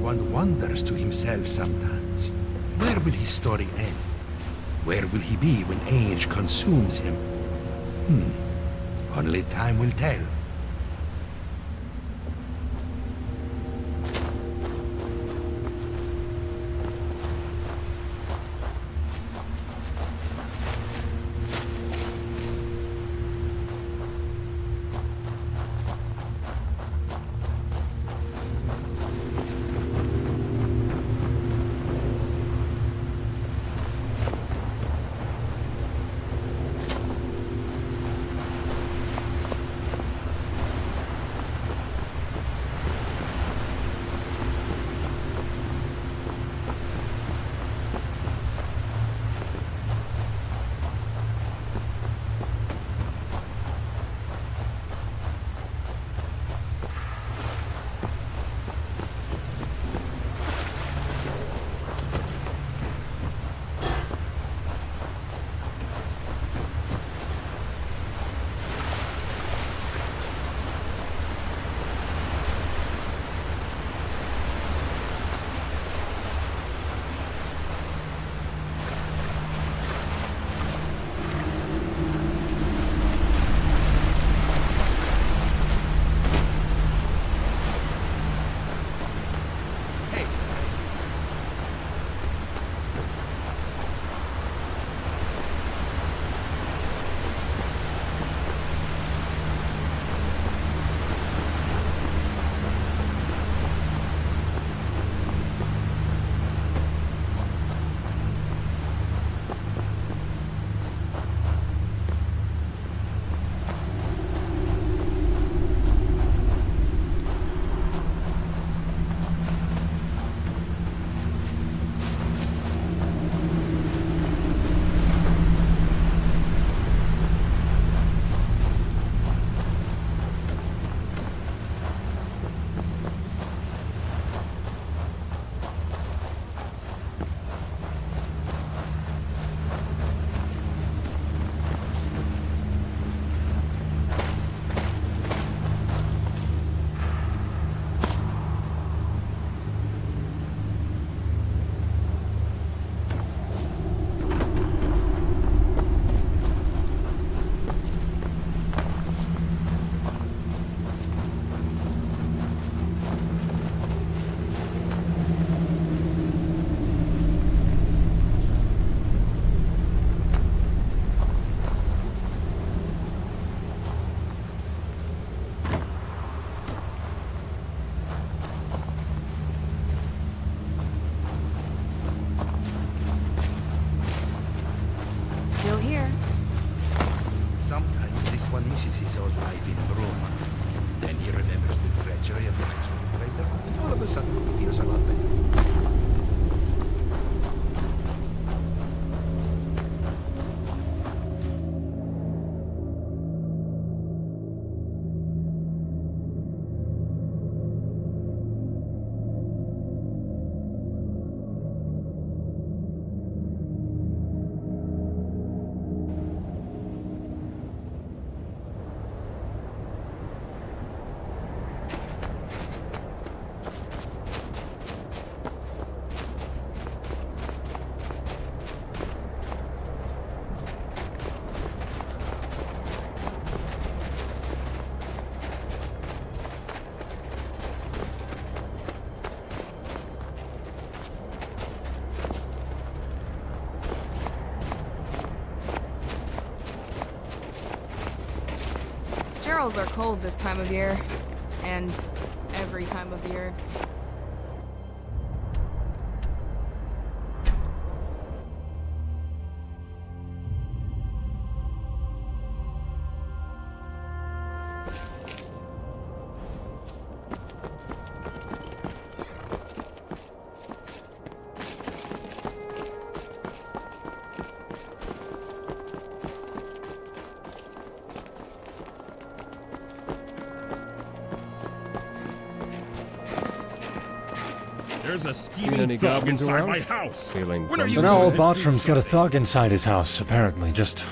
one wonders to himself sometimes. Where will his story end? Where will he be when age consumes him? Only time will tell. misses his old life in Bruma. Then he remembers the treachery of the ex-operator, and all of a sudden he feels a lot better. Gerals are cold this time of year. And every time of year. There's a scheming thug inside my house. Feeling When are you so going now to Bartram's do got a something? thug inside his house, apparently. Just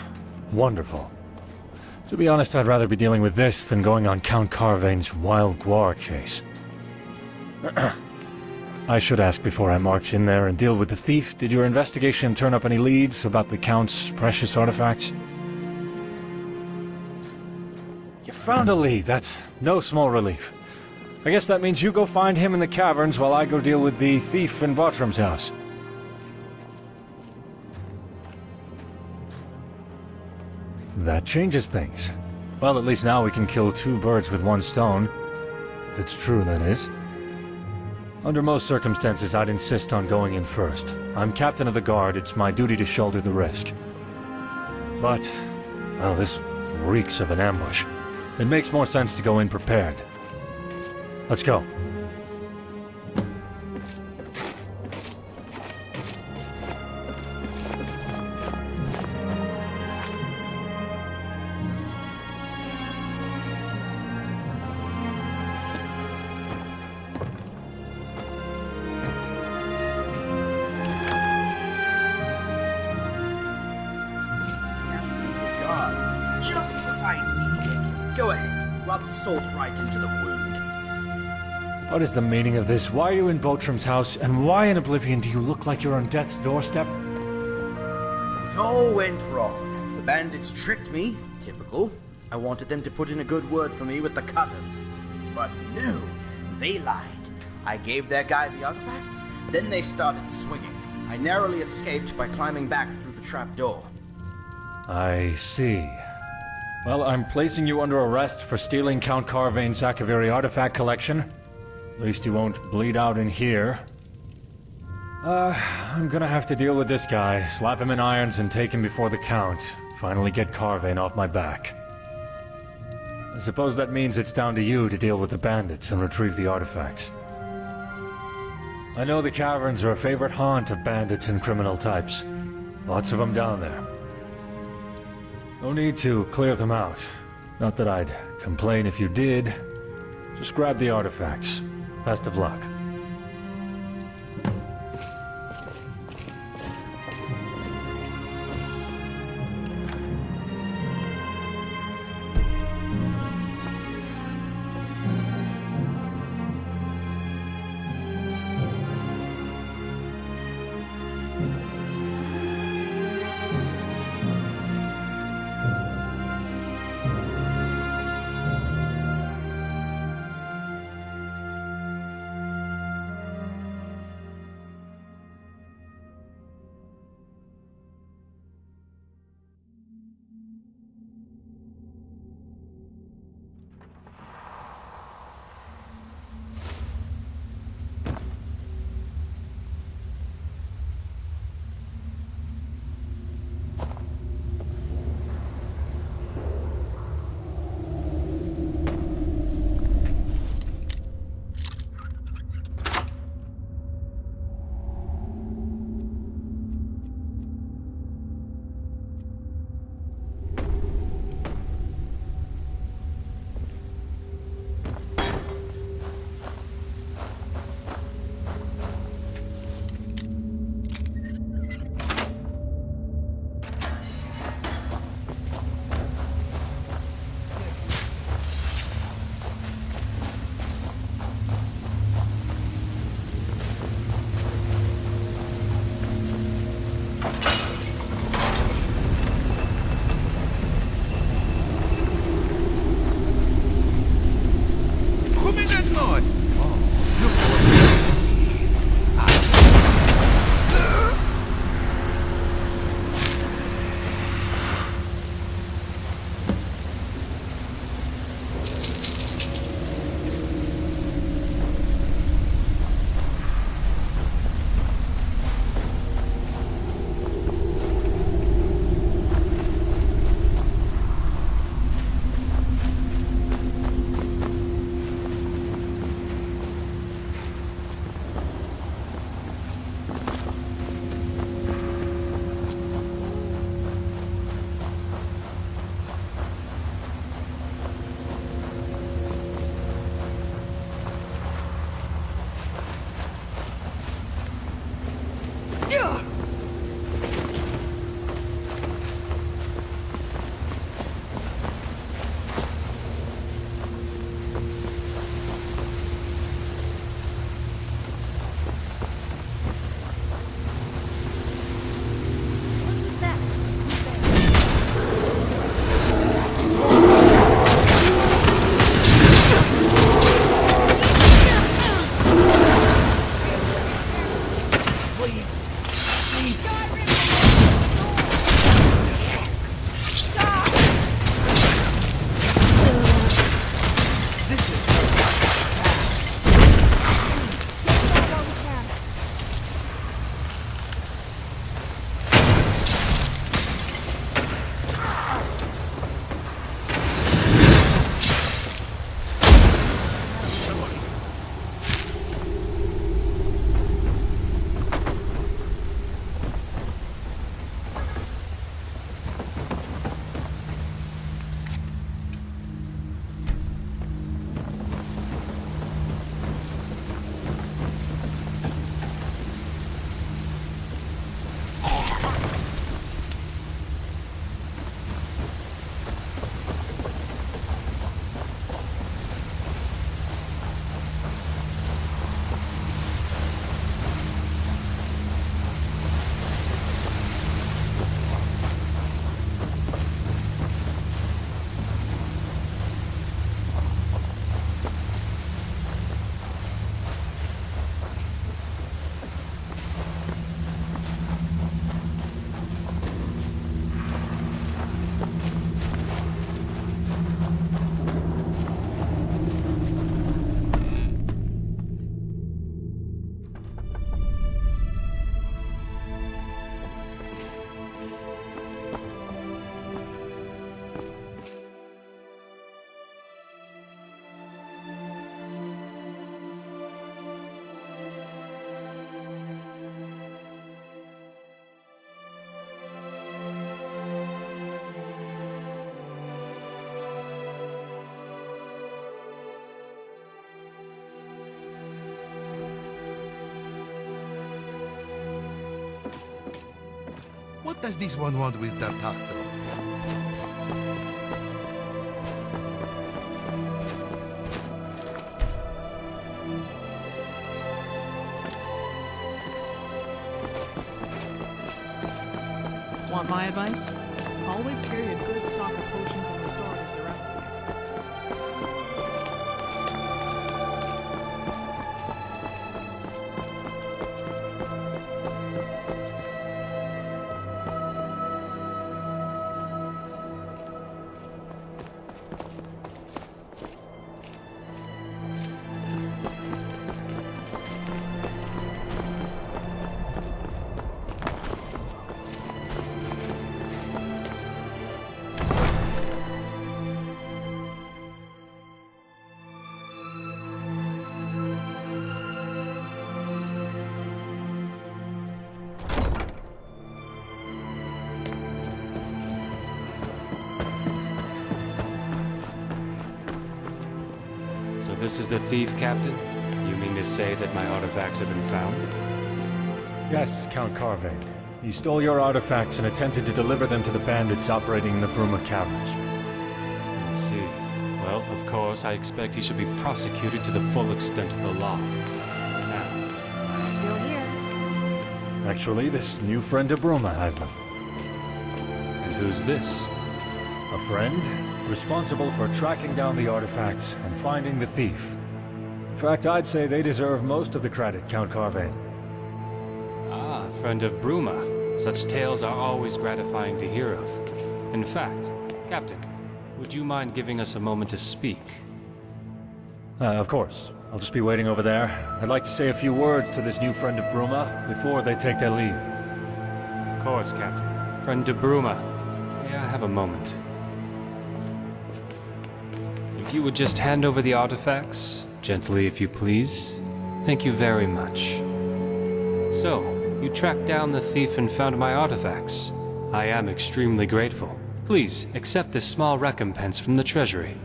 wonderful. To be honest, I'd rather be dealing with this than going on Count Carvane's wild guar chase. I should ask before I march in there and deal with the thief. Did your investigation turn up any leads about the Count's precious artifacts? You found a lead. That's no small relief. I guess that means you go find him in the caverns while I go deal with the thief in Bartram's house. That changes things. Well, at least now we can kill two birds with one stone. If it's true, that is. Under most circumstances, I'd insist on going in first. I'm captain of the guard, it's my duty to shoulder the risk. But, well, this reeks of an ambush. It makes more sense to go in prepared. Let's go. Just what I needed. Go ahead, rub salt right into the wound. What is the meaning of this? Why are you in Bartram's house, and why in Oblivion do you look like you're on death's doorstep? It all went wrong. The bandits tricked me. Typical. I wanted them to put in a good word for me with the cutters. But no, they lied. I gave their guy the artifacts, then they started swinging. I narrowly escaped by climbing back through the trap door. I see. Well, I'm placing you under arrest for stealing Count Carvain's Zakaviri artifact collection. At least you won't bleed out in here. I'm gonna have to deal with this guy, slap him in irons and take him before the Count. Finally get Carvain off my back. I suppose that means it's down to you to deal with the bandits and retrieve the artifacts. I know the caverns are a favorite haunt of bandits and criminal types. Lots of them down there. No need to clear them out. Not that I'd complain if you did. Just grab the artifacts. Best of luck. What does this one want with D'Artagnan? Want my advice? Always carry a good stock of potions and restoratives around. So this is the thief, Captain? You mean to say that my artifacts have been found? Yes, Count Carvane. He stole your artifacts and attempted to deliver them to the bandits operating in the Bruma caverns. I see. Well, of course, I expect he should be prosecuted to the full extent of the law. Now, Still here. Actually, this new friend of Bruma has them. and who's this? A friend responsible for tracking down the artifacts and finding the thief. In fact, I'd say they deserve most of the credit, Count Carvane. Ah, friend of Bruma. Such tales are always gratifying to hear of. In fact, Captain, would you mind giving us a moment to speak? Of course. I'll just be waiting over there. I'd like to say a few words to this new friend of Bruma before they take their leave. Of course, Captain. Friend de Bruma, may I have a moment? If you would just hand over the artifacts, gently if you please. Thank you very much. So, you tracked down the thief and found my artifacts. I am extremely grateful. Please, accept this small recompense from the treasury.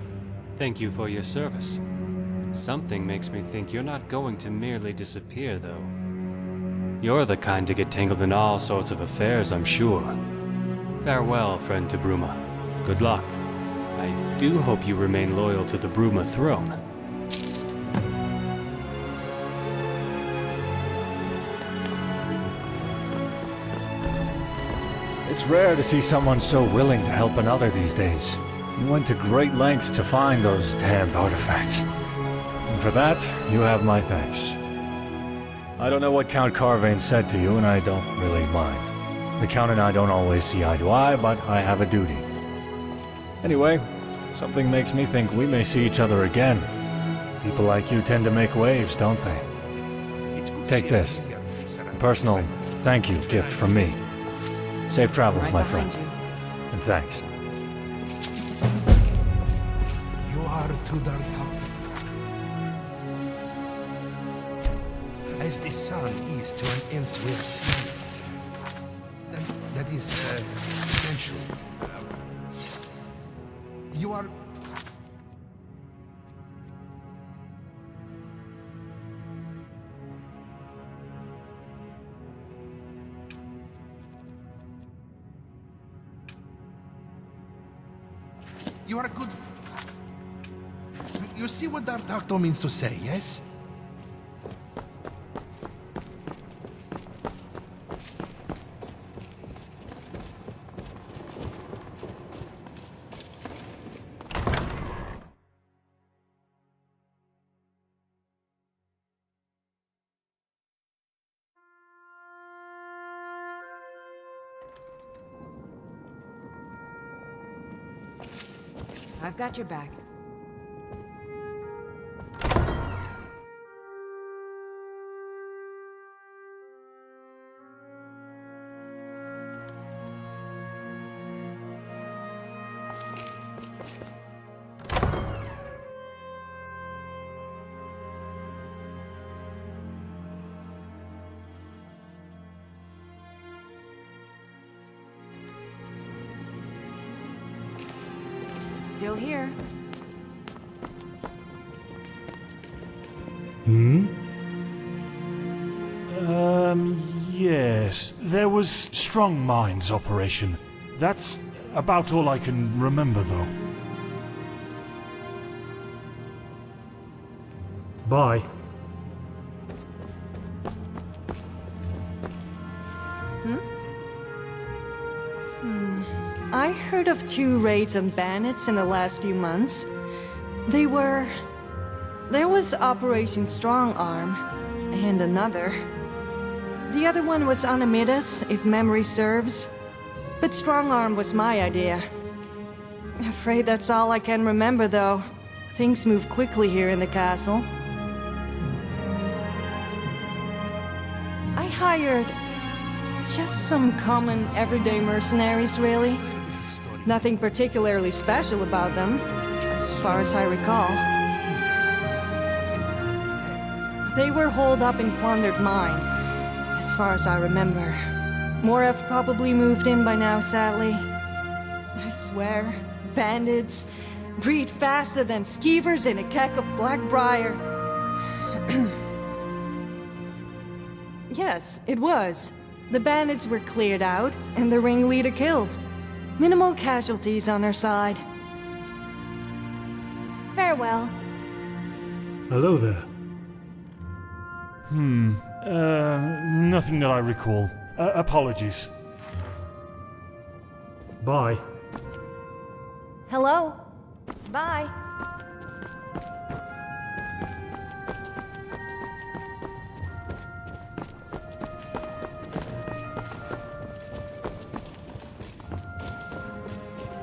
Thank you for your service. Something makes me think you're not going to merely disappear, though. You're the kind to get tangled in all sorts of affairs, I'm sure. Farewell, friend de Bruma. Good luck. I do hope you remain loyal to the Bruma throne. It's rare to see someone so willing to help another these days. You went to great lengths to find those damned artifacts. And for that, you have my thanks. I don't know what Count Carvane said to you, and I don't really mind. The Count and I don't always see eye to eye, but I have a duty. Anyway, something makes me think we may see each other again. People like you tend to make waves, don't they? It's good to Take see a this. familiar face A around. personal thank you gift from me. Safe travels, Right my behind friend. you. And thanks. You are too D'Artagnan. As the sun is to an elsewhere sun. That is essential. You are... You are a good... You see what D'Artagnan means to say, yes? I've got your back. Still here. Yes. There was Strong Minds operation. That's about all I can remember, though. Bye. I heard of 2 raids on bandits in the last few months. There was Operation Strong Arm, and another. The other one was on Amidas, if memory serves. But Strong Arm was my idea. Afraid that's all I can remember, though. Things move quickly here in the castle. I hired just some common, everyday mercenaries, really. Nothing particularly special about them, as far as I recall. They were holed up in plundered mine, as far as I remember. More have probably moved in by now, sadly. I swear, bandits breed faster than skeevers in a keck of Blackbriar. Yes, it was. The bandits were cleared out, and the ringleader killed. Minimal casualties on our side. Farewell. Hello there. Nothing that I recall. Apologies. Bye. Hello. Bye.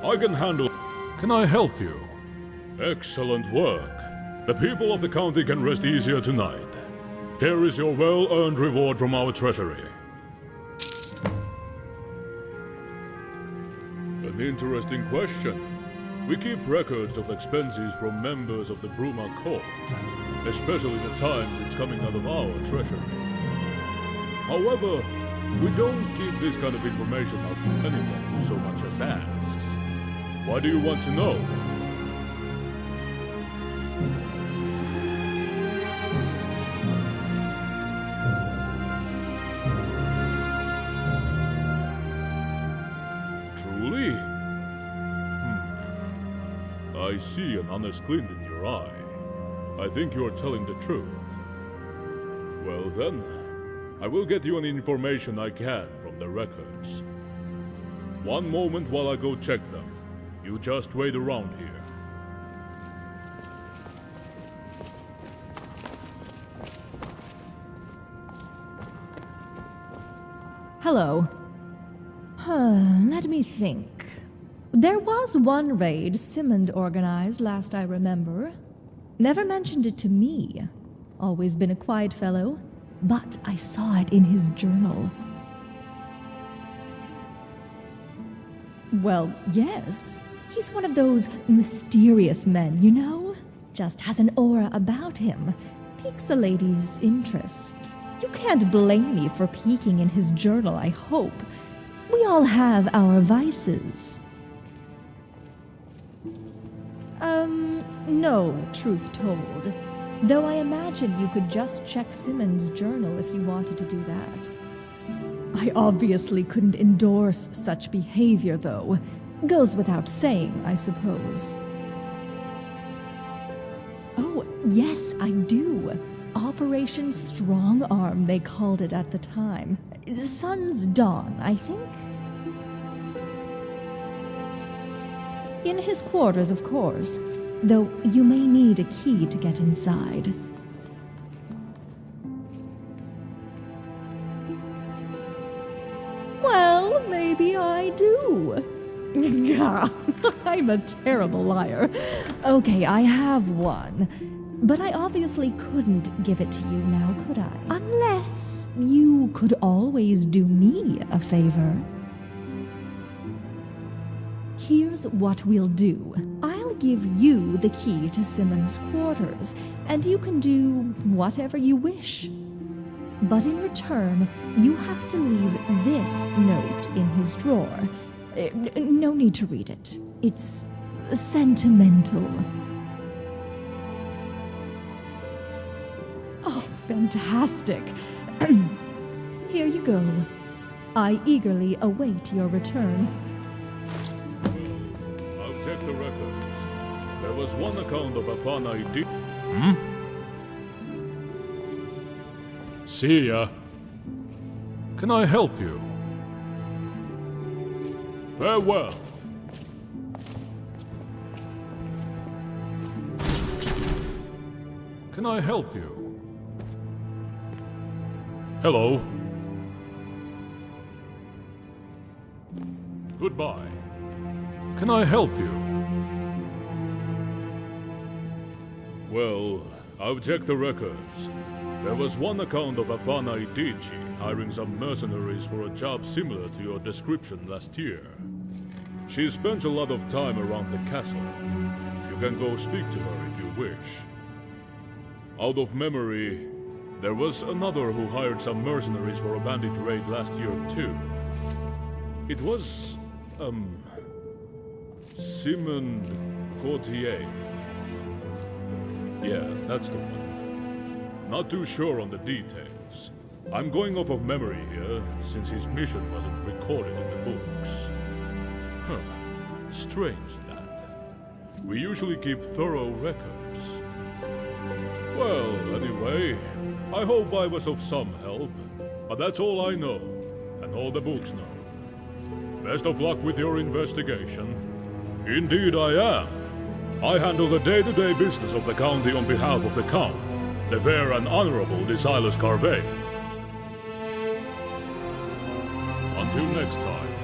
I can handle. Can I help you? Excellent work. The people of the county can rest easier tonight. Here is your well-earned reward from our treasury. An interesting question. We keep records of expenses from members of the Bruma court, especially the times it's coming out of our treasury. However, we don't keep this kind of information out to anyone who so much as asks. Why do you want to know? Truly? I see an honest glint in your eye. I think you are telling the truth. Well then, I will get you any information I can from the records. One moment while I go check them. You just wait around here. Hello. Let me think. There was one raid Simmond organized last I remember. Never mentioned it to me. Always been a quiet fellow, but I saw it in his journal. Well, yes. He's one of those mysterious men, you know? Just has an aura about him. Piques a lady's interest. You can't blame me for peeking in his journal, I hope. We all have our vices. No, truth told. Though I imagine you could just check Simmons' journal if you wanted to do that. I obviously couldn't endorse such behavior, though. Goes without saying, I suppose. Oh, yes, I do. Operation Strong Arm, they called it at the time. Sun's Dawn, I think? In his quarters, of course, though you may need a key to get inside. Well, maybe I do. I'm a terrible liar. Okay, I have one. But I obviously couldn't give it to you now, could I? Unless you could always do me a favor. Here's what we'll do. I'll give you the key to Simmons' quarters, and you can do whatever you wish. But in return, you have to leave this note in his drawer. No need to read it. It's sentimental. Oh, fantastic. Here you go. I eagerly await your return. I'll check the records. There was one account of a fun idea. See ya. Can I help you? Farewell. Can I help you? Hello. Goodbye. Can I help you? Well, I've checked the records. There was one account of Afana Idichi hiring some mercenaries for a job similar to your description last year. She spends a lot of time around the castle. You can go speak to her if you wish. Out of memory, there was another who hired some mercenaries for a bandit raid last year too. It was, Simon Courtier. Yeah, that's the one. Not too sure on the details. I'm going off of memory here, since his mission wasn't recorded in the books. Huh. Strange that. We usually keep thorough records. Well, anyway, I hope I was of some help. But that's all I know, and all the books know. Best of luck with your investigation. Indeed I am. I handle the day-to-day business of the county on behalf of the Count, the fair and honorable Decilas Carve. Until next time.